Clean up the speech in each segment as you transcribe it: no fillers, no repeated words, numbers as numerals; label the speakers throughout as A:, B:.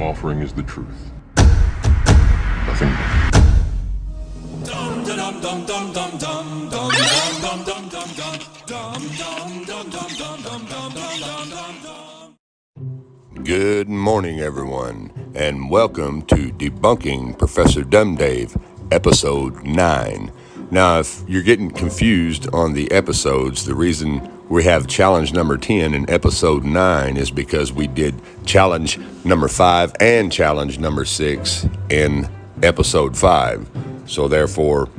A: offering is the truth. Nothing more.
B: Good morning, everyone, and welcome to Debunking Professor DUMBdave, Episode 9. Now, if you're getting confused on the episodes, the reason we have challenge number 10 in Episode 9 is because we did challenge number 5 and challenge number 6 in Episode 5. So therefore,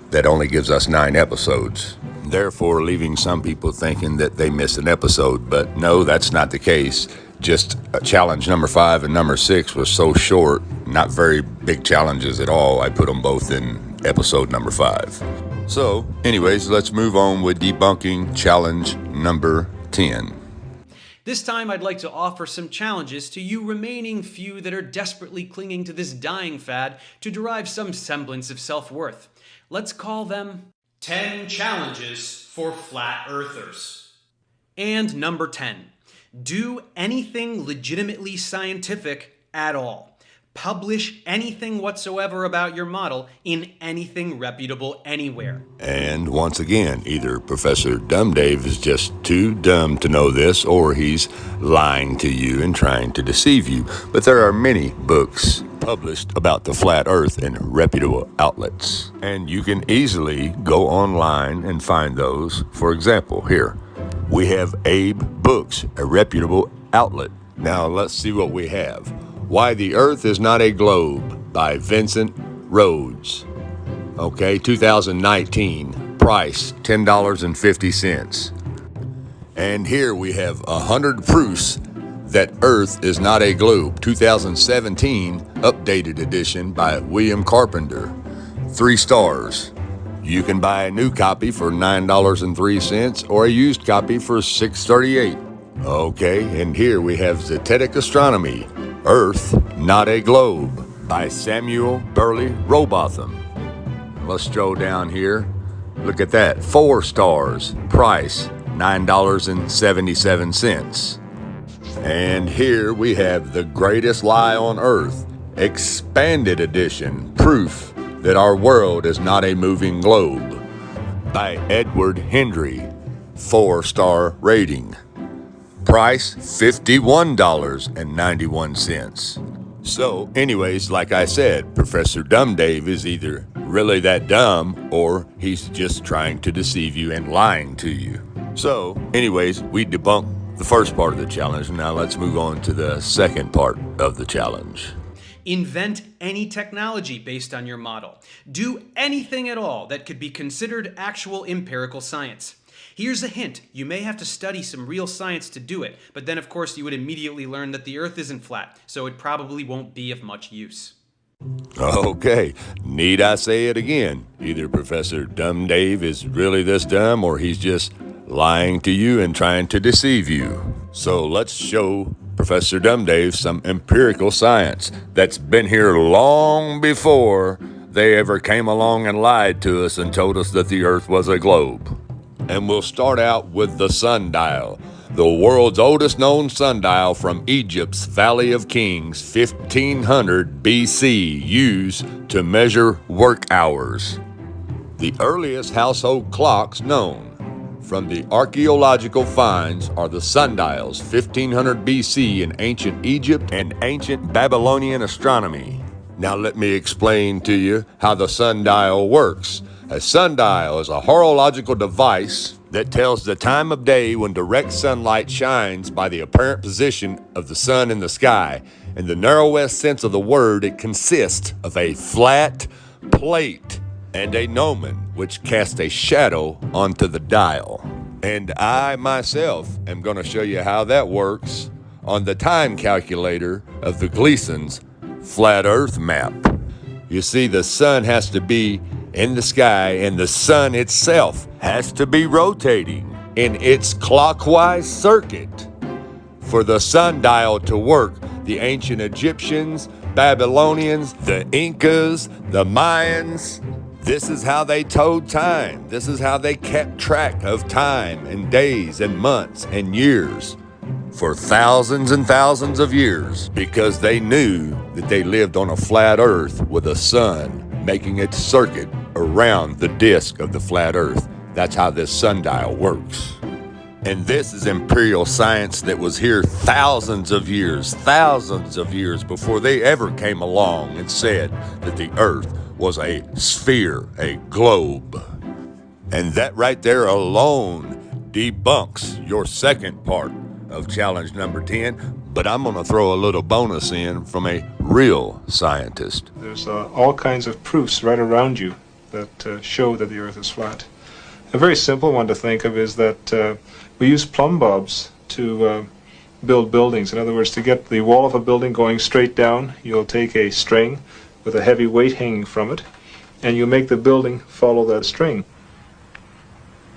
B: that only gives us 9 episodes. Therefore, leaving some people thinking that they missed an episode, but no, that's not the case. Just challenge number 5 and number 6 was so short, not very big challenges at all. I put them both in episode number 5. So, anyways, let's move on with debunking challenge number 10.
C: This time I'd like to offer some challenges to you remaining few that are desperately clinging to this dying fad to derive some semblance of self-worth. Let's call them 10 Challenges for Flat Earthers. And number 10. Do anything legitimately scientific at all. Publish anything whatsoever about your model in anything reputable anywhere.
B: And once again, either Professor DUMBdave is just too dumb to know this, or he's lying to you and trying to deceive you. But there are many books published about the flat earth in reputable outlets. And you can easily go online and find those. For example, here. We have Abe Books, a reputable outlet. Now let's see what we have. Why the Earth is Not a Globe by Vincent Rhodes. Okay, 2019. Price, $10.50. And here we have 100 Proofs That Earth is Not a Globe, 2017, updated edition by William Carpenter. 3 stars. You can buy a new copy for $9.03 or a used copy for $6.38. Okay, and here we have Zetetic Astronomy, Earth, Not a Globe, by Samuel Burley Robotham. Let's scroll down here. Look at that, 4 stars, price $9.77. And here we have The Greatest Lie on Earth, expanded edition, proof that our world is not a moving globe, by Edward Hendry, 4-star rating. Price $51.91. So anyways, like I said, Professor DUMBdave is either really that dumb or he's just trying to deceive you and lying to you. So anyways, we debunked the first part of the challenge. Now let's move on to the second part of the challenge.
C: Invent any technology based on your model. Do anything at all that could be considered actual empirical science. Here's a hint. You may have to study some real science to do it, but then of course you would immediately learn that the Earth isn't flat, so it probably won't be of much use.
B: Okay, need I say it again? Either Professor DUMBdave is really this dumb or he's just lying to you and trying to deceive you. So let's show Professor DUMBdave some empirical science that's been here long before they ever came along and lied to us and told us that the Earth was a globe. And we'll start out with the sundial, the world's oldest known sundial from Egypt's Valley of Kings, 1500 BC, used to measure work hours. The earliest household clocks known from the archaeological finds are the sundials, 1500 BC in ancient Egypt and ancient Babylonian astronomy. Now let me explain to you how the sundial works. A sundial is a horological device that tells the time of day when direct sunlight shines by the apparent position of the sun in the sky. In the narrowest sense of the word, it consists of a flat plate and a gnomon, which casts a shadow onto the dial. And I myself am going to show you how that works on the time calculator of the Gleason's flat earth map. You see, the sun has to be in the sky and the sun itself has to be rotating in its clockwise circuit. For the sundial to work, the ancient Egyptians, Babylonians, the Incas, the Mayans, this is how they told time. This is how they kept track of time and days and months and years. for thousands and thousands of years because they knew that they lived on a flat Earth with a sun making its circuit around the disk of the flat Earth. That's how this sundial works. And this is imperial science that was here thousands of years before they ever came along and said that the Earth was a sphere, a globe. And that right there alone debunks your second part of challenge number 10. But I'm going to throw a little bonus in from a real scientist.
D: There's all kinds of proofs right around you that show that the Earth is flat. A very simple one to think of is that we use plumb bobs to build buildings. In other words, to get the wall of a building going straight down, you'll take a string with a heavy weight hanging from it, and you'll make the building follow that string.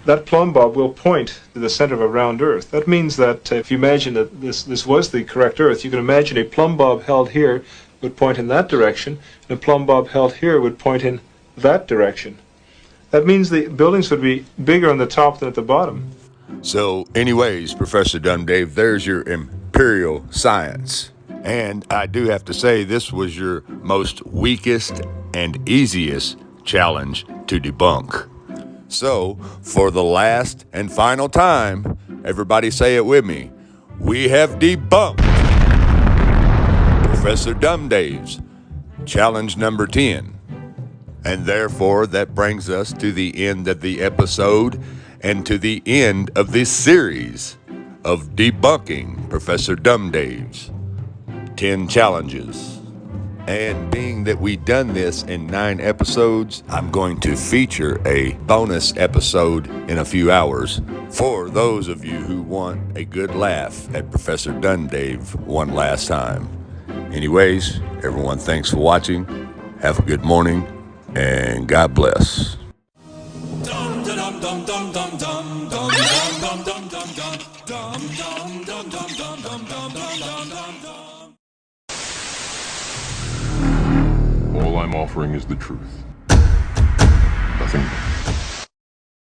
D: That plumb bob will point to the center of a round Earth. That means that if you imagine that this was the correct Earth, you can imagine a plumb bob held here would point in that direction, and a plumb bob held here would point in that direction. That means the buildings would be bigger on the top than at the bottom.
B: So anyways, Professor DUMBdave, there's your imperial science. And I do have to say, this was your most weakest and easiest challenge to debunk. So, for the last and final time, everybody say it with me, we have debunked Professor DUMBdave's challenge number 10. And therefore, that brings us to the end of the episode and to the end of this series of debunking Professor DUMBdave's 10 challenges. And being that we've done this in 9 episodes, I'm going to feature a bonus episode in a few hours for those of you who want a good laugh at Professor DUMBdave one last time. Anyways, everyone, thanks for watching. Have a good morning, and God bless.
A: All I'm offering is the truth. Nothing more.